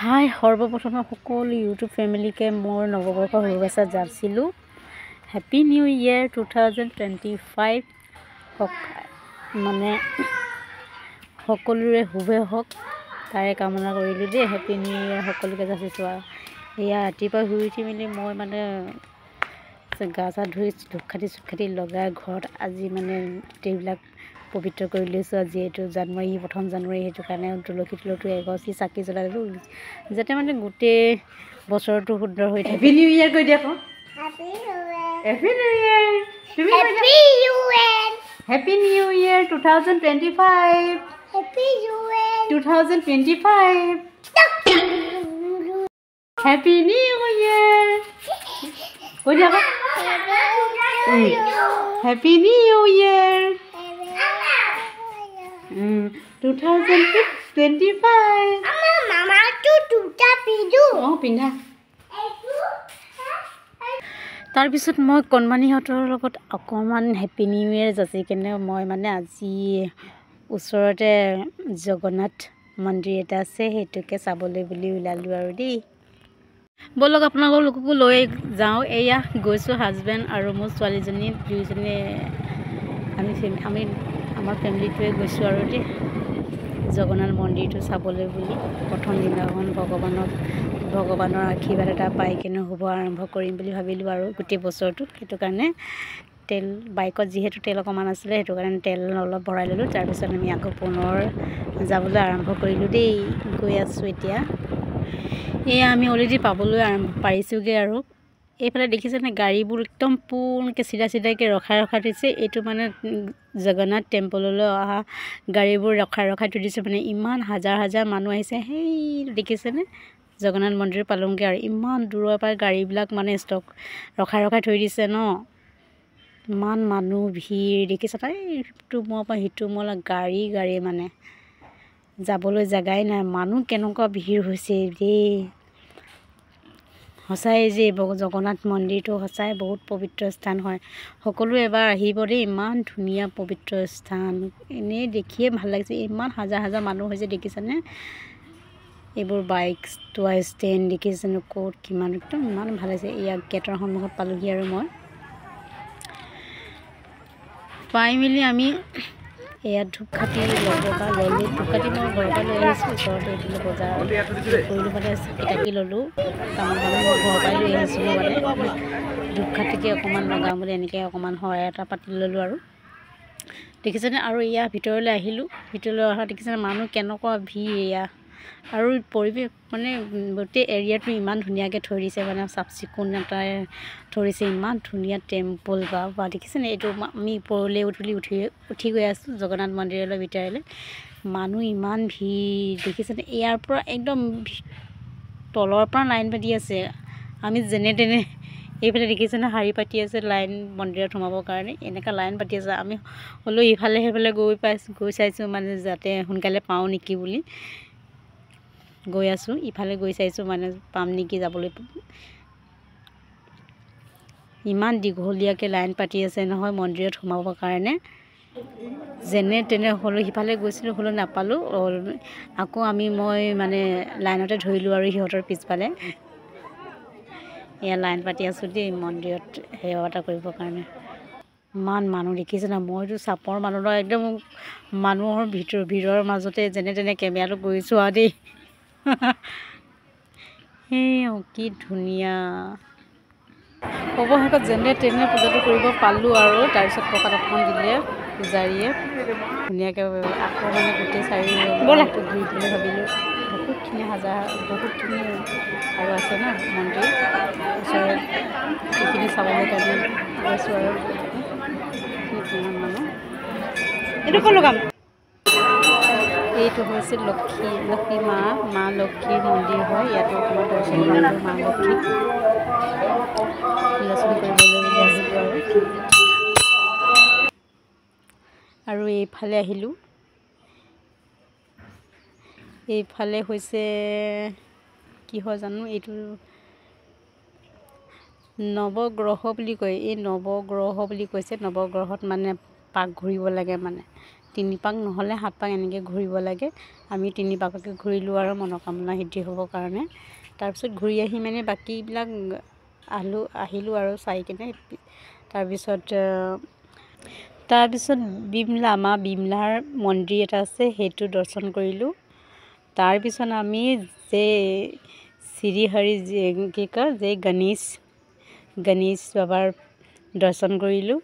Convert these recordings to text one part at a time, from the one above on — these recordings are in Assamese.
হাই সৰ্বপ্ৰথমে সকলো ইউটিউব ফেমিলিকে মোৰ নৱবৰ্ষৰ শুভেচ্ছা যাচিলোঁ। হেপী নিউ ইয়েৰ 2025 মানে সকলোৰে শুভে হওক তাৰে কামনা কৰিলোঁ দেই। হেপী নিউ ইয়েৰ সকলোকে যাচিছোঁ। আৰু এয়া ৰাতিপুৱা শুই উঠি মেলি মই মানে গা চা ধুই ধূপখাতি লগাই ঘৰত আজি মানে গোটেইবিলাক পবিত্ৰ কৰি লৈছোঁ। আৰু যিহেতু প্ৰথম জানুৱাৰী সেইটো কাৰণে তুলসী তলতো এগছি চাকি জ্বলালোঁ যাতে মানে গোটেই বছৰটো সুন্দৰ হৈ থাকে। হেপী নিউ ইয়েৰ কৈ দিয়া আকৌ। Happy new year. তুমি happy new year 2025। Happy new year 2025। Happy new year কৈ দিয়া আকৌ। Happy new year 2025। পিন্ধা। তাৰপিছত মই কণমানিহঁতৰ লগত অকণমান হেপী নিউ ইয়েৰ যাচি কেনে মই মানে আজি ওচৰতে জগন্নাথ মন্দিৰ এটা আছে সেইটোকে চাবলৈ বুলি ওলালোঁ আৰু দেই। ব'লক আপোনালোককো লৈ যাওঁ। এয়া গৈছোঁ হাজবেণ্ড আৰু মোৰ ছোৱালীজনী দুয়োজনী আমি আমাৰ ফেমিলিটোৱে গৈছোঁ আৰু দেই জগন্নাথ মন্দিৰটো চাবলৈ বুলি। প্ৰথম দিনাখন ভগৱানৰ আশীৰ্বাদ এটা পাই কিনে শুভ আৰম্ভ কৰিম বুলি ভাবিলোঁ আৰু গোটেই বছৰটো। সেইটো কাৰণে বাইকত যিহেতু তেল অকণমান আছিলে সেইটো কাৰণে তেল অলপ ভৰাই ল'লোঁ। তাৰপিছত আমি আকৌ পুনৰ যাবলৈ আৰম্ভ কৰিলোঁ দেই। গৈ আছোঁ এতিয়া। এয়া আমি অলৰেডি পাবলৈ পাৰিছোঁগৈ আৰু এইফালে দেখিছেনে গাড়ীবোৰ একদম পোনকৈ চিধাকৈ ৰখাই থৈছে। এইটো মানে জগন্নাথ টেম্পললৈ অহা গাড়ীবোৰ ৰখাই থৈ দিছে। মানে ইমান হাজাৰ মানুহ আহিছে। সেই দেখিছেনে জগন্নাথ মন্দিৰ পালোঁগৈ আৰু ইমান দূৰৰ পৰা গাড়ীবিলাক মানে ৰখাই থৈ দিছে ন। ইমান মানুহ ভিৰ দেখিছে তাই ইটো মূৰৰ পৰা সিটো মূৰলৈ গাড়ী মানে যাবলৈ জেগাই নাই। মানুহ কেনেকুৱা ভিৰ হৈছে দেই। সঁচাই যে জগন্নাথ মন্দিৰটো সঁচাই বহুত পবিত্ৰ স্থান হয়। সকলো এবাৰ আহিব দেই। ইমান ধুনীয়া পবিত্ৰ স্থান। এনেই দেখিয়ে ভাল লাগিছে। ইমান হাজাৰ মানুহ হৈছে দেখিছেনে। এইবোৰ বাইক থোৱা ষ্টেণ্ড দেখিছেনে ক'ত কিমান একদম ইমান ভাল লাগিছে। ইয়াক গেটৰ সন্মুখত পালোঁহি আৰু মই পাই মেলি আমি এয়া ধূপখাতি ল'লোঁ। ধূপখাতি মই ঘৰৰ পৰা লৈ আহিছোঁ। ওচৰতে এইফালে বজাৰ কৰিলোঁ মানে চাকি ল'লোঁ। তামোল মই ঘৰৰ পৰাই লৈ আহিছিলোঁ মানে ধূপখাতিকে অকণমান লগাওঁ বুলি এনেকৈ অকণমান শৰাই এটা পাতি ল'লোঁ আৰু দেখিছেনে। আৰু এয়া ভিতৰলৈ আহিলোঁ। ভিতৰলৈ অহা দেখিছেনে মানুহ কেনেকুৱা ভিৰ। এয়া আৰু পৰিৱেশ মানে গোটেই এৰিয়াটো ইমান ধুনীয়াকৈ থৈ দিছে মানে চাফ চিকুণ এটাই থৈ দিছে। ইমান ধুনীয়া টেম্পল বা দেখিছেনে। এইটো আমি ওপৰলৈ উঠি গৈ আছোঁ জগন্নাথ মন্দিৰলৈ ভিতৰলৈ। মানুহ ইমান ভিৰ দেখিছেনে। ইয়াৰ পৰা একদম তলৰ পৰা লাইন পাতি আছে। আমি যেনে তেনে এইফালে দেখিছেনে শাৰী পাতি আছে লাইন মন্দিৰত সোমাবৰ কাৰণে। এনেকুৱা লাইন পাতি আছে। আমি হ'লেও ইফালে সেইফালে গৈ চাইছোঁ মানে যাতে সোনকালে পাওঁ নেকি বুলি গৈ আছোঁ। ইফালে গৈ চাইছোঁ মানে পাম নেকি যাবলৈ। ইমান দীঘলীয়াকৈ লাইন পাতি আছে নহয় মন্দিৰত সোমাবৰ কাৰণে। যেনে তেনে হ'লেও সিফালে গৈছিলোঁ হ'লেও নাপালোঁ। আকৌ মই মানে লাইনতে ধৰিলোঁ আৰু সিহঁতৰ পিছফালে এয়া লাইন পাতি আছোঁ দেই মন্দিৰত সেৱা এটা কৰিবৰ কাৰণে। ইমান মানুহ দেখিছে না। মইতো চাপৰ মানুহ নহয় একদম মানুহৰ ভিৰৰ মাজতে যেনে তেনে কেমেৰাটো কৰিছোঁ আৰু দেই। সেই কি ধুনীয়া। অৱশেষত যেনে তেনে পূজাটো কৰিব পালোঁ আৰু তাৰপিছত প্ৰসাদ অকণমান দিলে পূজাৰীয়ে ধুনীয়াকৈ। আকৌ মানে গোটেই চাৰিওটো ঘূৰি বুলি ভাবিলোঁ। বহুতখিনি আৰু আছে ন মন্দিৰ ওচৰত সেইখিনি চাবলৈ কাৰণে গৈছোঁ আৰু কিমান মানুহ। এইটো ক'ত লগাম। এইটো হৈছে লক্ষী মা লক্ষীৰ মন্দিৰ হয়। ইয়াতো অকণমান দৰ্শন কৰিলোঁ মা লক্ষীক দৰ্শন কৰিবলৈ আহিলোঁ আৰু এইফালে আহিলোঁ। এইফালে হৈছে কি হয় জানো এইটো নৱগ্ৰহ বুলি কয়। এই নৱগ্ৰহ বুলি কৈছে। নৱগ্ৰহত মানে পাক ঘূৰিব লাগে মানে 3 পাক নহ'লে 7 পাক এনেকৈ ঘূৰিব লাগে। আমি 3 পাককে ঘূৰিলোঁ আৰু মনোকামনা সিদ্ধি হ'বৰ কাৰণে। তাৰপিছত ঘূৰি আহি মানে বাকীবিলাক আহিলোঁ আৰু চাই কিনে। তাৰপিছত বিমলাৰ মন্দিৰ এটা আছে, সেইটো দৰ্শন কৰিলোঁ। তাৰপিছত আমি গণেশ বাবাৰ দৰ্শন কৰিলোঁ।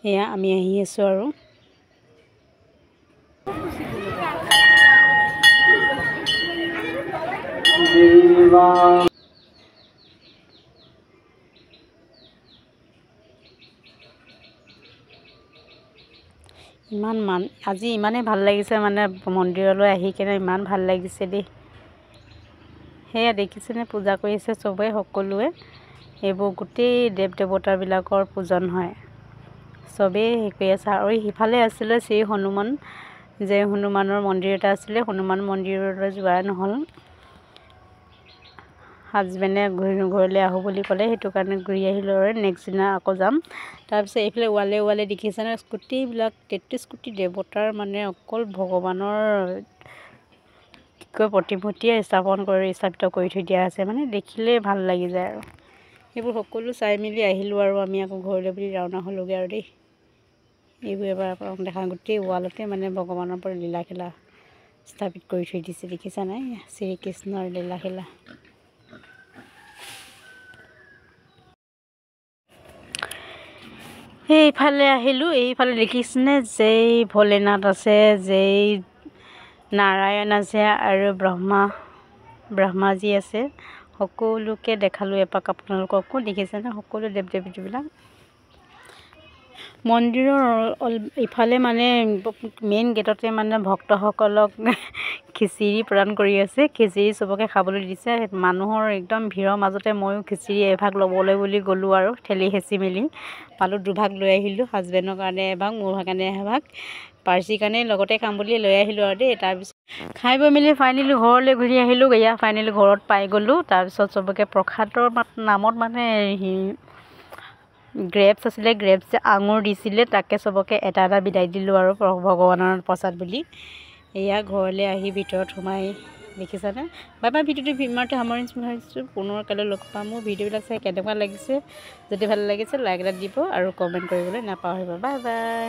এয়া আমি আহি আছোঁ আৰু আজি ইমানেই ভাল লাগিছে মানে মন্দিৰলৈ আহি কেনে ইমান ভাল লাগিছে দেই। সেয়া দেখিছেনে পূজা কৰিছে চবেই, সকলোৱে। এইবোৰ গোটেই দেৱ দেৱতাবিলাকৰ পূজন হয়, চবেই কৰি আছে। আৰু সিফালে আছিলে শ্ৰী হনুমান, হনুমানৰ মন্দিৰ এটা আছিলে। হনুমান মন্দিৰলৈ যোৱা নহ'ল, হাজবেণ্ডে ঘৰলৈ আহোঁ বুলি ক'লে, সেইটো কাৰণে ঘূৰি আহিলোঁ আৰু নেক্সট দিনা আকৌ যাম। তাৰপিছত এইফালে ৱালে দেখিছেনে গোটেইবিলাক 33 কোটি দেৱতাৰ মানে অকল ভগৱানৰ প্ৰতিমূৰ্তিয়ে স্থাপিত কৰি থৈ দিয়া আছে, মানে দেখিলেই ভাল লাগি যায় আৰু সেইবোৰ সকলো চাই মেলি আহিলোঁ আৰু আমি আকৌ ঘৰলৈ বুলি ৰাওনা হ'লোগৈ আৰু দেই। এইবোৰ এবাৰ আপোনালোকক দেখা, গোটেই ৱালতে মানে ভগৱানৰ পৰা লীলাখেলা স্থাপিত কৰি থৈ দিছে, দেখিছা নাই? শ্ৰীকৃষ্ণৰ লীলাখেলা। এইফালে আহিলোঁ, এইফালে দেখিছেনে জয় ভোলেনাথ আছে, জয় নাৰায়ণ আছে আৰু ব্ৰহ্মাজী আছে। সকলোকে দেখালোঁ এপাক আপোনালোককো, দেখিছেনে সকলো দেৱ দেৱীবিলাক। মন্দিৰৰ ইফালে মানে মেইন গেটতে মানে ভক্তসকলক খিচিৰি প্ৰদান কৰি আছে। খিচিৰি চবকে খাবলৈ দিছে। মানুহৰ একদম ভিৰৰ মাজতে ময়ো খিচিৰি এভাগ ল'বলৈ বুলি গ'লোঁ আৰু ঠেলি হেঁচি মেলি পালোঁ। 2 ভাগ লৈ আহিলোঁ, হাজবেণ্ডৰ কাৰণে এভাগ, মোৰ কাৰণে এভাগ, পাৰ্চিৰ কাৰণে লগতে খাম বুলি লৈ আহিলোঁ আৰু দেই। তাৰপিছত খাই বৈ মেলি ফাইনেলি ঘৰলৈ ঘূৰি আহিলোঁ। ফাইনেলি ঘৰত পাই গ'লোঁ। তাৰপিছত চবকে প্ৰসাদৰ নামত মানে গ্ৰেপছ আছিলে, আঙুৰ দিছিলে, তাকে চবকে এটা বিদায় দিলোঁ আৰু ভগৱানৰ প্ৰসাদ বুলি। এয়া ঘৰলৈ আহি ভিতৰত সোমাই দেখিছানে। বাই ভিডিঅ'টো ইমানতে সামৰিছোঁ। পুনৰ কাইলৈ লগ পাম। মোৰ ভিডিঅ'বিলাক চাই কেনেকুৱা লাগিছে, যদি ভাল লাগিছে লাইক এটা দিব আৰু কমেণ্ট কৰিবলৈ নাপাহৰিব। বাই।